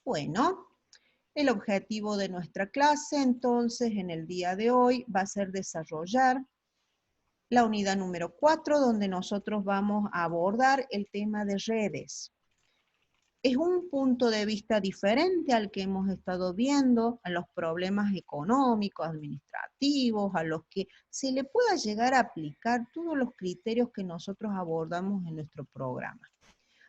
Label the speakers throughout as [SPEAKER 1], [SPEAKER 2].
[SPEAKER 1] Bueno, el objetivo de nuestra clase entonces en el día de hoy va a ser desarrollar la unidad número 4, donde nosotros vamos a abordar el tema de redes. Es un punto de vista diferente al que hemos estado viendo, a los problemas económicos, administrativos, a los que se le pueda llegar a aplicar todos los criterios que nosotros abordamos en nuestro programa.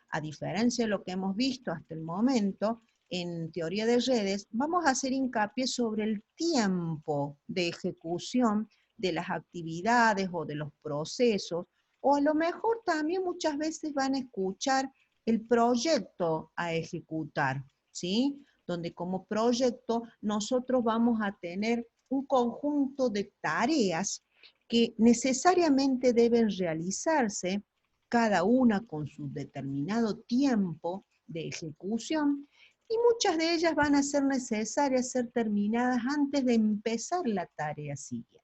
[SPEAKER 1] A diferencia de lo que hemos visto hasta el momento, en teoría de redes, vamos a hacer hincapié sobre el tiempo de ejecución de las actividades o de los procesos, o a lo mejor también muchas veces van a escuchar el proyecto a ejecutar, ¿sí? Donde como proyecto nosotros vamos a tener un conjunto de tareas que necesariamente deben realizarse, cada una con su determinado tiempo de ejecución, y muchas de ellas van a ser necesarias ser terminadas antes de empezar la tarea siguiente.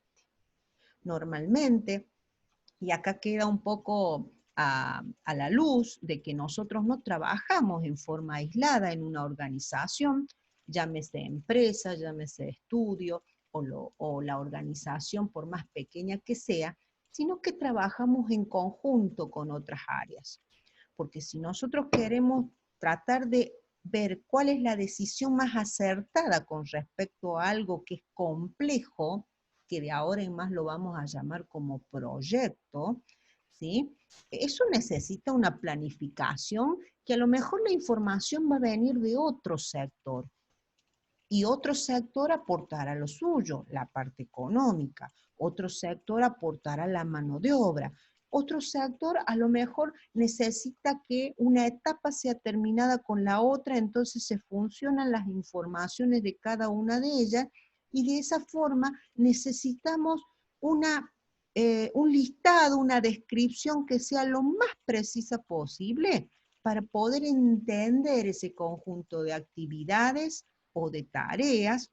[SPEAKER 1] Normalmente, y acá queda un poco a la luz de que nosotros no trabajamos en forma aislada en una organización, llámese empresa, llámese estudio, o la organización por más pequeña que sea, sino que trabajamos en conjunto con otras áreas. Porque si nosotros queremos tratar de ver cuál es la decisión más acertada con respecto a algo que es complejo, que de ahora en más lo vamos a llamar como proyecto, ¿sí? Eso necesita una planificación que a lo mejor la información va a venir de otro sector, y otro sector aportará lo suyo, la parte económica, otro sector aportará la mano de obra, otro sector a lo mejor necesita que una etapa sea terminada con la otra, entonces se funcionan las informaciones de cada una de ellas, y de esa forma necesitamos un listado, una descripción que sea lo más precisa posible para poder entender ese conjunto de actividades o de tareas,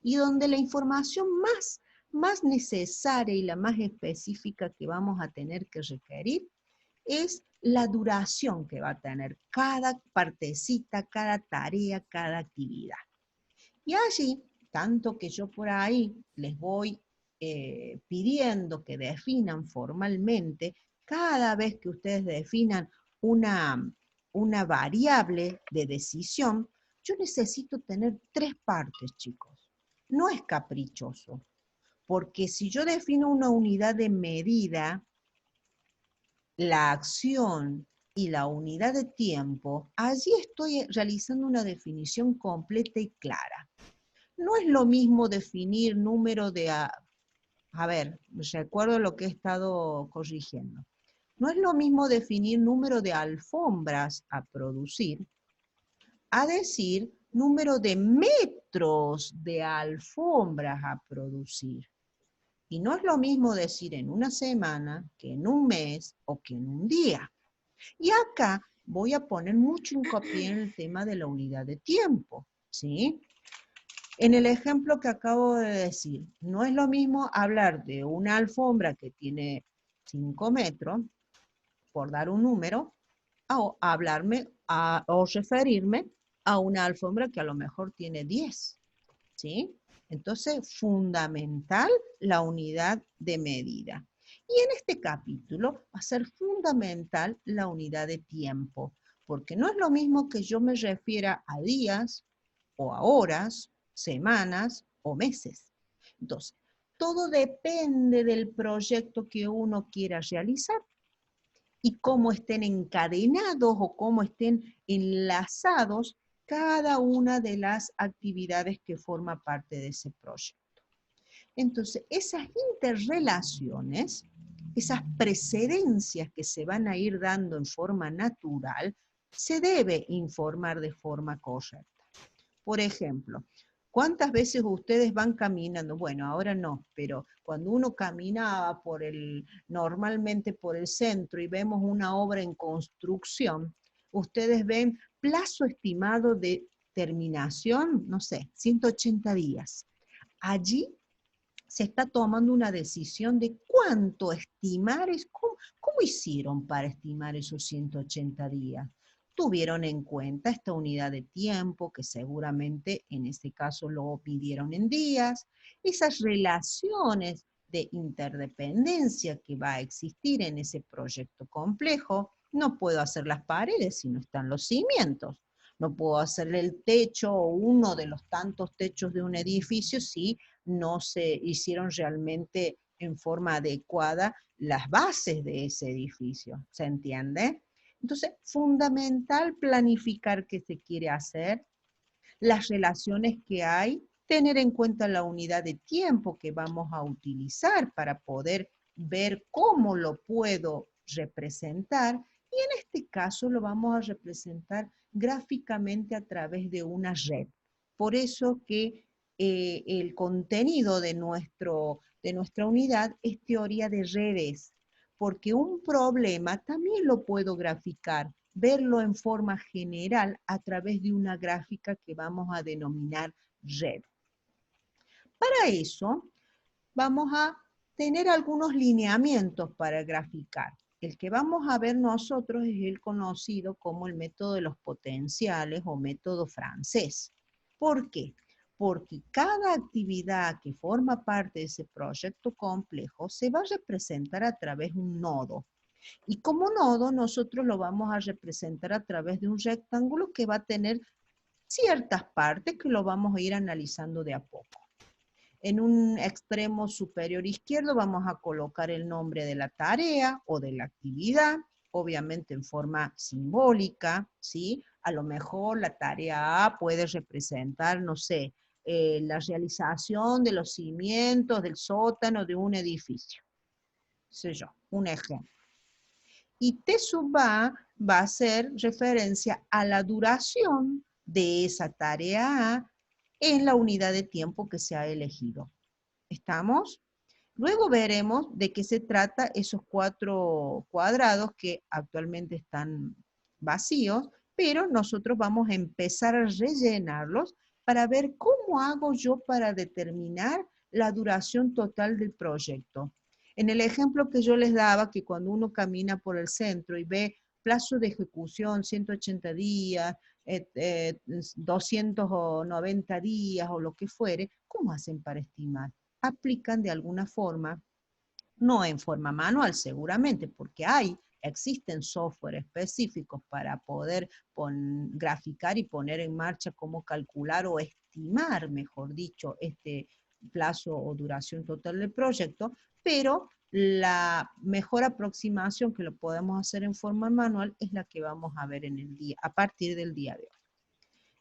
[SPEAKER 1] y donde la información más necesaria y la más específica que vamos a tener que requerir es la duración que va a tener cada partecita, cada tarea, cada actividad. Y allí, tanto que yo por ahí les voy pidiendo que definan formalmente, cada vez que ustedes definan una variable de decisión, yo necesito tener 3 partes, chicos. No es caprichoso, porque si yo defino una unidad de medida, la acción y la unidad de tiempo, allí estoy realizando una definición completa y clara. No es lo mismo definir número de... A ver, recuerdo lo que he estado corrigiendo. No es lo mismo definir número de alfombras a producir a decir número de metros de alfombras a producir. Y no es lo mismo decir en una semana, que en un mes o que en un día. Y acá voy a poner mucho hincapié en el tema de la unidad de tiempo, ¿sí? En el ejemplo que acabo de decir, no es lo mismo hablar de una alfombra que tiene 5 metros, por dar un número, o referirme a una alfombra que a lo mejor tiene 10, ¿sí? Entonces, fundamental la unidad de medida. Y en este capítulo va a ser fundamental la unidad de tiempo, porque no es lo mismo que yo me refiera a días o a horas, semanas o meses. Entonces, todo depende del proyecto que uno quiera realizar y cómo estén encadenados o cómo estén enlazados cada una de las actividades que forma parte de ese proyecto. Entonces, esas interrelaciones, esas precedencias que se van a ir dando en forma natural, se debe informar de forma correcta. Por ejemplo, ¿cuántas veces ustedes van caminando? Bueno, ahora no, pero cuando uno caminaba normalmente por el centro y vemos una obra en construcción, ustedes ven plazo estimado de terminación, no sé, 180 días. Allí se está tomando una decisión de cuánto estimar, cómo hicieron para estimar esos 180 días. tuvieron en cuenta esta unidad de tiempo, que seguramente en este caso lo midieron en días, esas relaciones de interdependencia que va a existir en ese proyecto complejo. No puedo hacer las paredes si no están los cimientos. No puedo hacer el techo o uno de los tantos techos de un edificio si no se hicieron realmente en forma adecuada las bases de ese edificio. ¿Se entiende? Entonces, fundamental planificar qué se quiere hacer, las relaciones que hay, tener en cuenta la unidad de tiempo que vamos a utilizar para poder ver cómo lo puedo representar, y en este caso lo vamos a representar gráficamente a través de una red. Por eso que el contenido de nuestra unidad es teoría de redes, porque un problema también lo puedo graficar, verlo en forma general a través de una gráfica que vamos a denominar red. Para eso, vamos a tener algunos lineamientos para graficar. El que vamos a ver nosotros es el conocido como el método de los potenciales o método francés. ¿Por qué? Porque cada actividad que forma parte de ese proyecto complejo se va a representar a través de un nodo. Y como nodo nosotros lo vamos a representar a través de un rectángulo que va a tener ciertas partes que lo vamos a ir analizando de a poco. En un extremo superior izquierdo vamos a colocar el nombre de la tarea o de la actividad, obviamente en forma simbólica, ¿sí? A lo mejor la tarea A puede representar, no sé, la realización de los cimientos del sótano de un edificio. Sé yo, un ejemplo. Y T sub A va a hacer referencia a la duración de esa tarea A en la unidad de tiempo que se ha elegido. ¿Estamos? Luego veremos de qué se trata esos 4 cuadrados que actualmente están vacíos, pero nosotros vamos a empezar a rellenarlos para ver cómo hago yo para determinar la duración total del proyecto. En el ejemplo que yo les daba, que cuando uno camina por el centro y ve plazo de ejecución 180 días, 290 días o lo que fuere, ¿cómo hacen para estimar? Aplican de alguna forma, no en forma manual seguramente, porque existen software específicos para poder graficar y poner en marcha cómo calcular o estimar, mejor dicho, este plazo o duración total del proyecto, pero la mejor aproximación que lo podemos hacer en forma manual es la que vamos a ver en el día, a partir del día de hoy.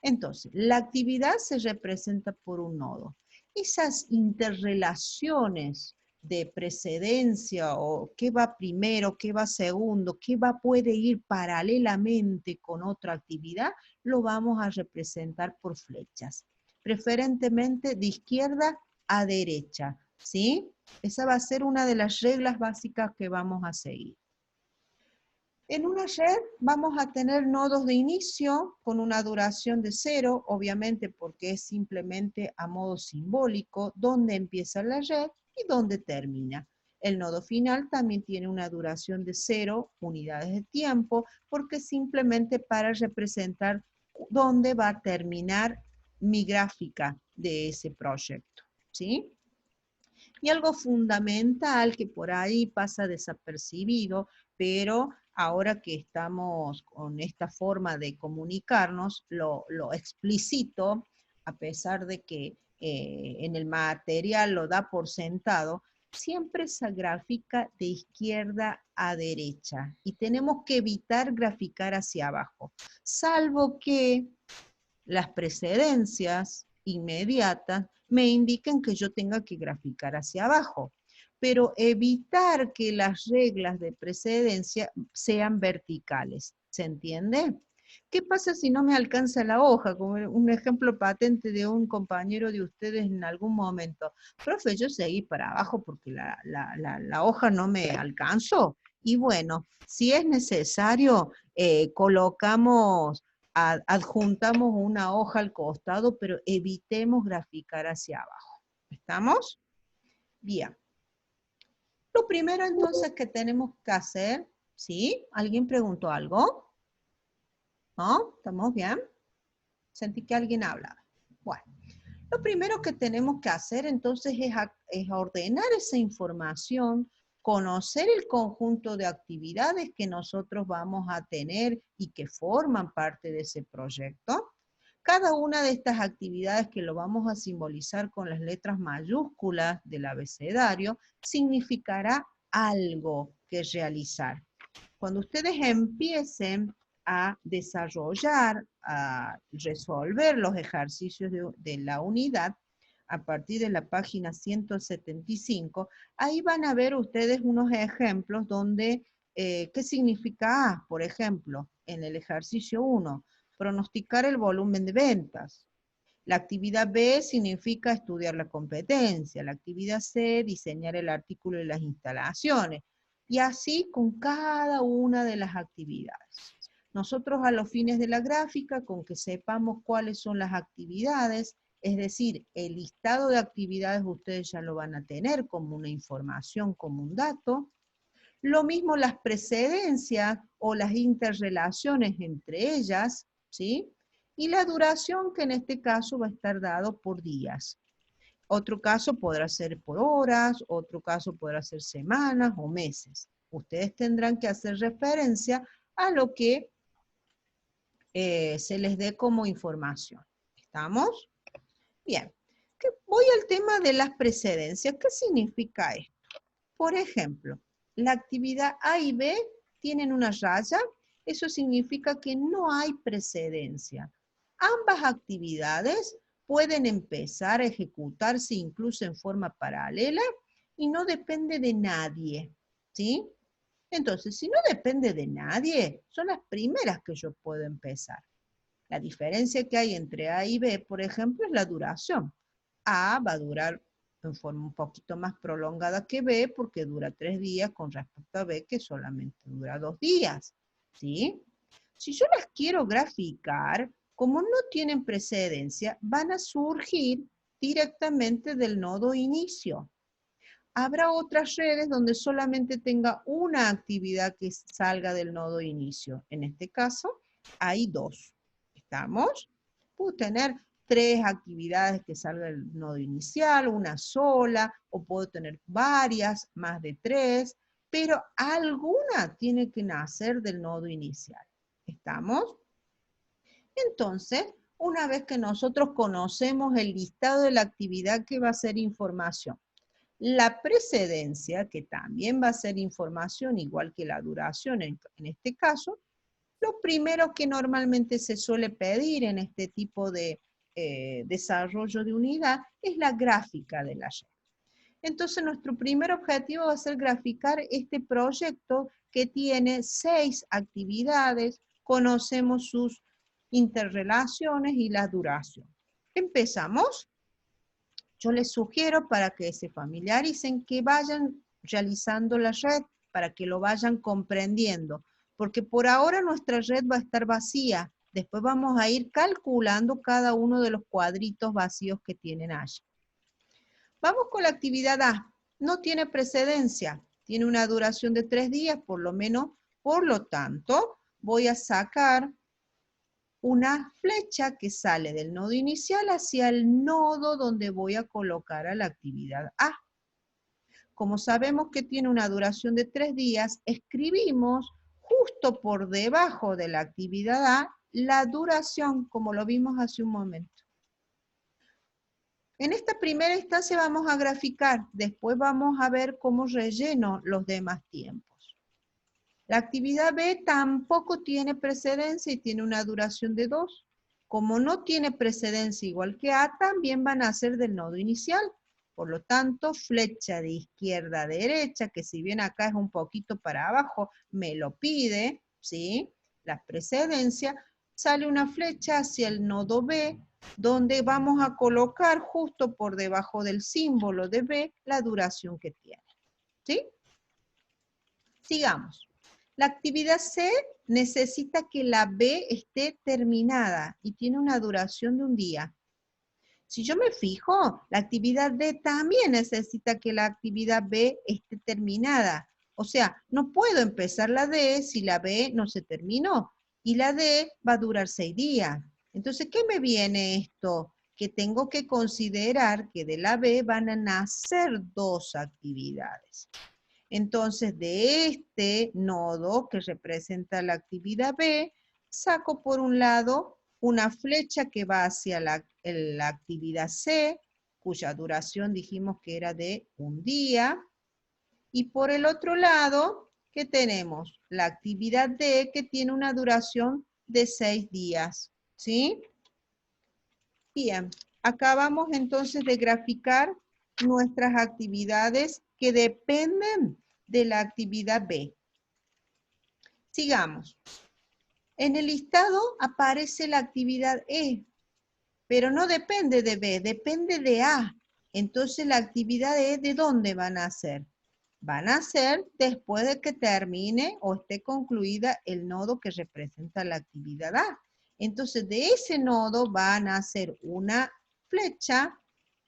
[SPEAKER 1] Entonces, la actividad se representa por un nodo. Esas interrelaciones de precedencia o qué va primero, qué va segundo, puede ir paralelamente con otra actividad, lo vamos a representar por flechas. Preferentemente de izquierda a derecha, ¿sí? Esa va a ser una de las reglas básicas que vamos a seguir. En una red vamos a tener nodos de inicio con una duración de 0, obviamente porque es simplemente a modo simbólico, dónde empieza la red y dónde termina. El nodo final también tiene una duración de 0 unidades de tiempo, porque simplemente para representar dónde va a terminar mi gráfica de ese proyecto, ¿sí? Y algo fundamental que por ahí pasa desapercibido, pero ahora que estamos con esta forma de comunicarnos, lo explicito, a pesar de que en el material lo da por sentado, siempre se grafica de izquierda a derecha y tenemos que evitar graficar hacia abajo, salvo que las precedencias inmediatas me indican que yo tenga que graficar hacia abajo, pero evitar que las reglas de precedencia sean verticales. ¿Se entiende? ¿Qué pasa si no me alcanza la hoja? Como un ejemplo patente de un compañero de ustedes en algún momento. Profe, yo seguí para abajo porque la hoja no me alcanzó. Y bueno, si es necesario, colocamos adjuntamos una hoja al costado, pero evitemos graficar hacia abajo. ¿Estamos? Bien. Lo primero entonces que tenemos que hacer, ¿sí? ¿Alguien preguntó algo? ¿No? ¿Estamos bien? Sentí que alguien hablaba. Bueno, lo primero que tenemos que hacer entonces es ordenar esa información, conocer el conjunto de actividades que nosotros vamos a tener y que forman parte de ese proyecto. Cada una de estas actividades, que lo vamos a simbolizar con las letras mayúsculas del abecedario, significará algo que realizar. Cuando ustedes empiecen a desarrollar, a resolver los ejercicios de la unidad, a partir de la página 175, ahí van a ver ustedes unos ejemplos donde, ¿qué significa A? Por ejemplo, en el ejercicio 1, pronosticar el volumen de ventas. La actividad B significa estudiar la competencia. La actividad C, diseñar el artículo y las instalaciones. Y así con cada una de las actividades. Nosotros a los fines de la gráfica, con que sepamos cuáles son las actividades, es decir, el listado de actividades ustedes ya lo van a tener como una información, como un dato. Lo mismo las precedencias o las interrelaciones entre ellas, ¿sí? Y la duración, que en este caso va a estar dado por días. Otro caso podrá ser por horas, otro caso podrá ser semanas o meses. Ustedes tendrán que hacer referencia a lo que se les dé como información. ¿Estamos? Bien. Voy al tema de las precedencias. ¿Qué significa esto? Por ejemplo, la actividad A y B tienen una raya. Eso significa que no hay precedencia. Ambas actividades pueden empezar a ejecutarse incluso en forma paralela y no depende de nadie, ¿sí? Entonces, si no depende de nadie, son las primeras que yo puedo empezar. La diferencia que hay entre A y B, por ejemplo, es la duración. A va a durar en forma un poquito más prolongada que B, porque dura 3 días con respecto a B, que solamente dura 2 días, ¿sí? Si yo las quiero graficar, como no tienen precedencia, van a surgir directamente del nodo inicio. Habrá otras redes donde solamente tenga una actividad que salga del nodo inicio. En este caso, hay 2. ¿Estamos? Puedo tener 3 actividades que salgan del nodo inicial, una sola, o puedo tener varias, más de 3, pero alguna tiene que nacer del nodo inicial. ¿Estamos? Entonces, una vez que nosotros conocemos el listado de la actividad que va a ser información, la precedencia, que también va a ser información, igual que la duración en este caso, lo primero que normalmente se suele pedir en este tipo de desarrollo de unidad es la gráfica de la red. Entonces, nuestro primer objetivo va a ser graficar este proyecto que tiene 6 actividades, conocemos sus interrelaciones y la duración. ¿Empezamos? Yo les sugiero, para que se familiaricen, que vayan realizando la red, para que lo vayan comprendiendo, porque por ahora nuestra red va a estar vacía. Después vamos a ir calculando cada uno de los cuadritos vacíos que tienen allí. Vamos con la actividad A. No tiene precedencia, tiene una duración de 3 días por lo menos, por lo tanto, voy a sacar una flecha que sale del nodo inicial hacia el nodo donde voy a colocar a la actividad A. Como sabemos que tiene una duración de 3 días, escribimos justo por debajo de la actividad A la duración, como lo vimos hace un momento. En esta primera instancia vamos a graficar, después vamos a ver cómo relleno los demás tiempos. La actividad B tampoco tiene precedencia y tiene una duración de 2. Como no tiene precedencia igual que A, también van a ser del nodo inicial. Por lo tanto, flecha de izquierda a derecha, que si bien acá es un poquito para abajo, me lo pide, ¿sí? La precedencia, sale una flecha hacia el nodo B, donde vamos a colocar justo por debajo del símbolo de B la duración que tiene, ¿sí? Sigamos. La actividad C necesita que la B esté terminada y tiene una duración de un día. Si yo me fijo, la actividad D también necesita que la actividad B esté terminada. O sea, no puedo empezar la D si la B no se terminó. y la D va a durar 6 días. Entonces, ¿qué me viene esto? Que tengo que considerar que de la B van a nacer 2 actividades. Entonces, de este nodo que representa la actividad B, saco por un lado una flecha que va hacia la actividad C, cuya duración dijimos que era de 1 día, y por el otro lado, ¿qué tenemos? La actividad D que tiene una duración de 6 días, ¿sí? Bien, acabamos entonces de graficar nuestras actividades que dependen de la actividad B. Sigamos. En el listado aparece la actividad E, pero no depende de B, depende de A. Entonces la actividad E, ¿de dónde van a ser? Van a ser después de que termine o esté concluida el nodo que representa la actividad A. Entonces de ese nodo van a hacer una flecha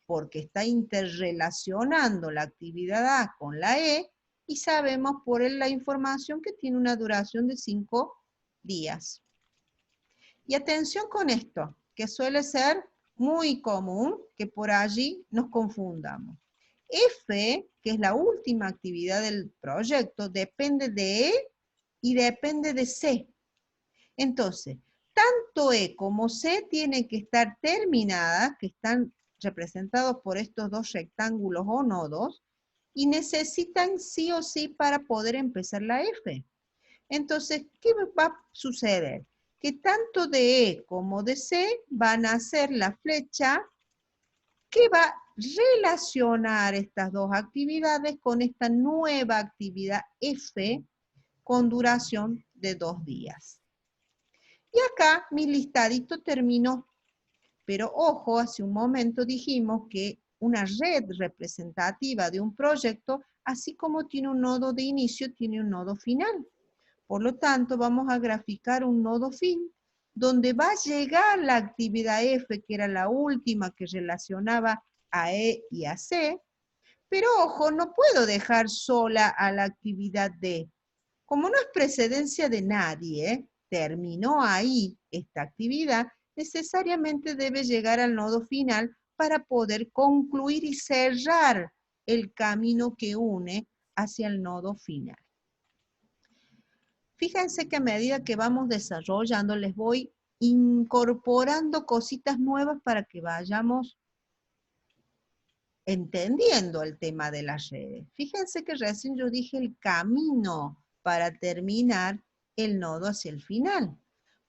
[SPEAKER 1] porque está interrelacionando la actividad A con la E y sabemos por la información que tiene una duración de 5 días. Y atención con esto, que suele ser muy común que por allí nos confundamos. F, que es la última actividad del proyecto, depende de E y depende de C. Entonces, tanto E como C tienen que estar terminadas, que están representados por estos 2 rectángulos o nodos, y necesitan sí o sí para poder empezar la F. Entonces, ¿qué va a suceder? Que tanto de E como de C van a ser la flecha que va a relacionar estas 2 actividades con esta nueva actividad F con duración de 2 días. Y acá mi listadito terminó. Pero ojo, hace un momento dijimos que una red representativa de un proyecto, así como tiene un nodo de inicio, tiene un nodo final. Por lo tanto, vamos a graficar un nodo fin, donde va a llegar la actividad F, que era la última que relacionaba a E y a C, pero ojo, no puedo dejar sola a la actividad D. Como no es precedencia de nadie, terminó ahí esta actividad, necesariamente debe llegar al nodo final para poder concluir y cerrar el camino que une hacia el nodo final. Fíjense que a medida que vamos desarrollando, les voy incorporando cositas nuevas para que vayamos entendiendo el tema de las redes. Fíjense que recién yo dije el camino para terminar el nodo hacia el final,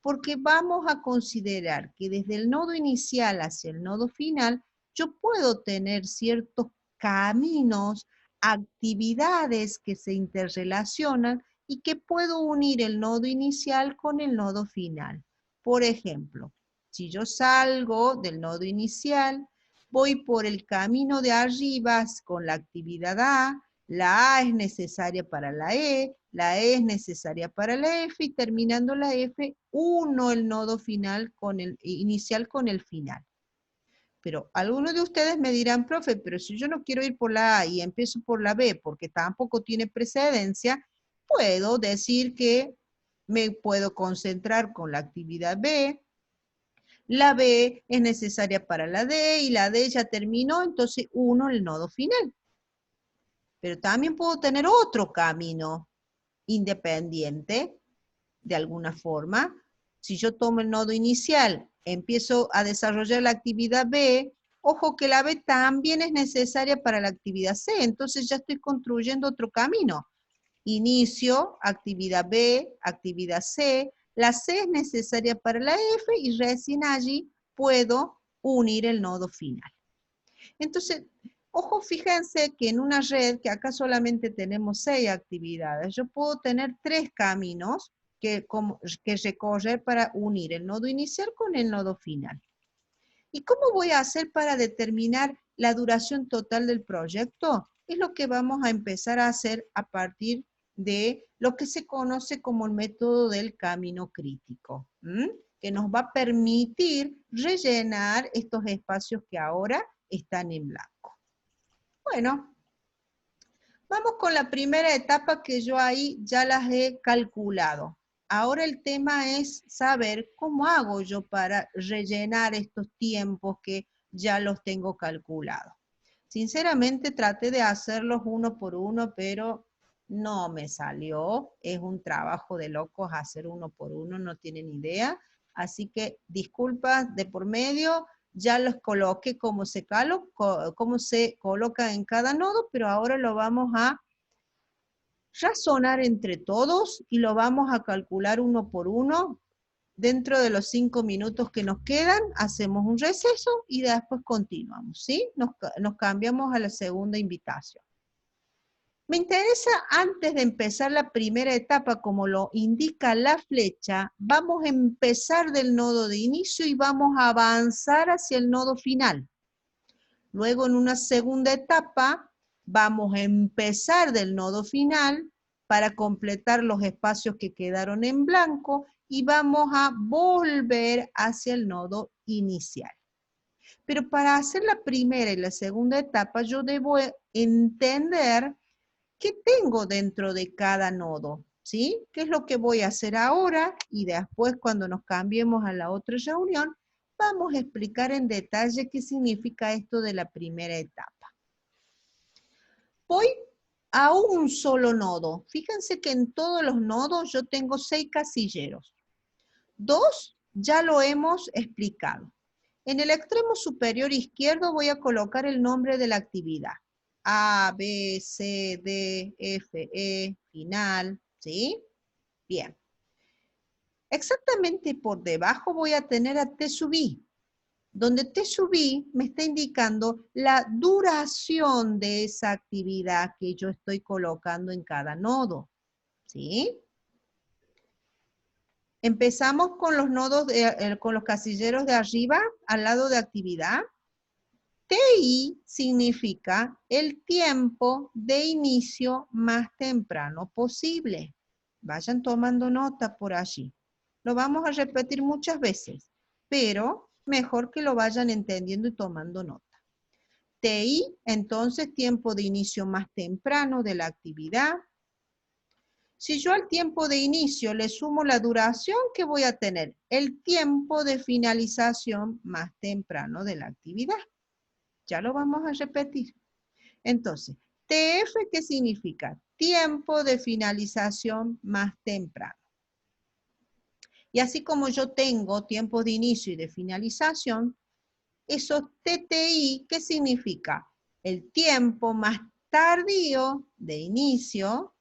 [SPEAKER 1] porque vamos a considerar que desde el nodo inicial hacia el nodo final, yo puedo tener ciertos caminos, actividades que se interrelacionan y que puedo unir el nodo inicial con el nodo final. Por ejemplo, si yo salgo del nodo inicial, voy por el camino de arriba con la actividad A, la A es necesaria para la E es necesaria para la F, y terminando la F, uno el nodo final con el inicial con el final. Pero algunos de ustedes me dirán, profe, pero si yo no quiero ir por la A y empiezo por la B porque tampoco tiene precedencia, puedo decir que me puedo concentrar con la actividad B, la B es necesaria para la D y la D ya terminó, entonces uno el nodo final. Pero también puedo tener otro camino independiente, de alguna forma. Si yo tomo el nodo inicial, empiezo a desarrollar la actividad B, ojo que la B también es necesaria para la actividad C, entonces ya estoy construyendo otro camino. Inicio, actividad B, actividad C, la C es necesaria para la F y recién allí puedo unir el nodo final. Entonces, ojo, fíjense que en una red, que acá solamente tenemos 6 actividades, yo puedo tener 3 caminos que recorrer para unir el nodo inicial con el nodo final. ¿Y cómo voy a hacer para determinar la duración total del proyecto? Es lo que vamos a empezar a hacer a partir de lo que se conoce como el método del camino crítico, que nos va a permitir rellenar estos espacios que ahora están en blanco. Bueno, vamos con la primera etapa que yo ahí ya las he calculado. ahora el tema es saber cómo hago yo para rellenar estos tiempos que ya los tengo calculados. Sinceramente traté de hacerlos uno por uno, pero no me salió. Es un trabajo de locos hacer uno por uno, no tienen idea. Así que disculpas de por medio, ya los coloqué como cómo se coloca en cada nodo, pero ahora lo vamos a razonar entre todos y lo vamos a calcular uno por uno. Dentro de los 5 minutos que nos quedan, hacemos un receso y después continuamos, ¿sí? Nos cambiamos a la segunda invitación. Me interesa, antes de empezar la primera etapa, como lo indica la flecha, vamos a empezar del nodo de inicio y vamos a avanzar hacia el nodo final. Luego, en una segunda etapa, vamos a empezar del nodo final para completar los espacios que quedaron en blanco y vamos a volver hacia el nodo inicial. Pero para hacer la primera y la segunda etapa, yo debo entender qué tengo dentro de cada nodo, ¿sí? ¿Qué es lo que voy a hacer ahora? Y después, cuando nos cambiemos a la otra reunión, vamos a explicar en detalle qué significa esto de la primera etapa. Voy a un solo nodo. Fíjense que en todos los nodos yo tengo 6 casilleros. 2 ya lo hemos explicado. En el extremo superior izquierdo voy a colocar el nombre de la actividad. A, B, C, D, F, E, final, ¿sí? Bien. Exactamente por debajo voy a tener a T sub I, donde T sub I me está indicando la duración de esa actividad que yo estoy colocando en cada nodo, ¿sí? Empezamos con los nodos, con los casilleros de arriba, al lado de actividad. TI significa el tiempo de inicio más temprano posible. Vayan tomando nota por allí. Lo vamos a repetir muchas veces, pero mejor que lo vayan entendiendo y tomando nota. TI, entonces, tiempo de inicio más temprano de la actividad. Si yo al tiempo de inicio le sumo la duración, ¿qué voy a tener? El tiempo de finalización más temprano de la actividad. Ya lo vamos a repetir. Entonces, TF, ¿qué significa? Tiempo de finalización más temprano. Y así como yo tengo tiempos de inicio y de finalización, esos TTI, ¿qué significa? El tiempo más tardío de inicio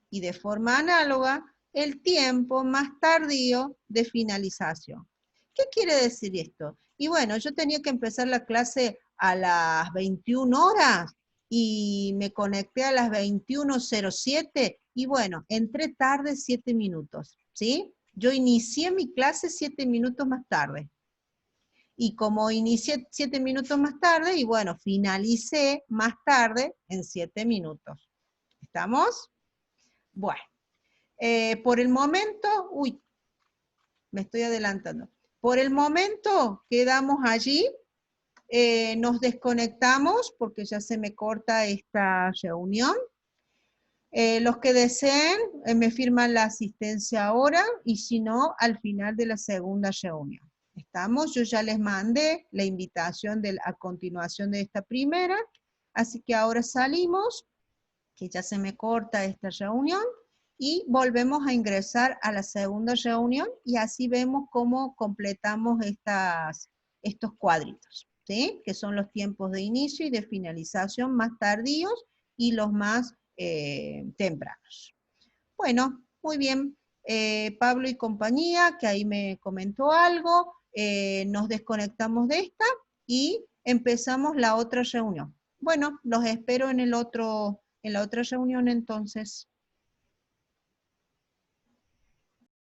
[SPEAKER 1] y de forma análoga, el tiempo más tardío de finalización. ¿Qué quiere decir esto? Y bueno, yo tenía que empezar la clase a las 21 horas y me conecté a las 21:07 y bueno, entré tarde 7 minutos, ¿sí? Yo inicié mi clase 7 minutos más tarde. Y como inicié 7 minutos más tarde, y bueno, finalicé más tarde en 7 minutos. ¿Estamos? Bueno, por el momento, me estoy adelantando. Por el momento quedamos allí, nos desconectamos porque ya se me corta esta reunión. Los que deseen me firman la asistencia ahora y si no, al final de la segunda reunión. ¿Estamos? Yo ya les mandé la invitación a continuación de esta primera, así que ahora salimos, que ya se me corta esta reunión, y volvemos a ingresar a la segunda reunión y así vemos cómo completamos estos cuadritos, ¿sí? Que son los tiempos de inicio y de finalización más tardíos y los más tempranos. Bueno, muy bien. Pablo y compañía, que ahí me comentó algo, nos desconectamos de esta y empezamos la otra reunión. Bueno, los espero en la otra reunión entonces.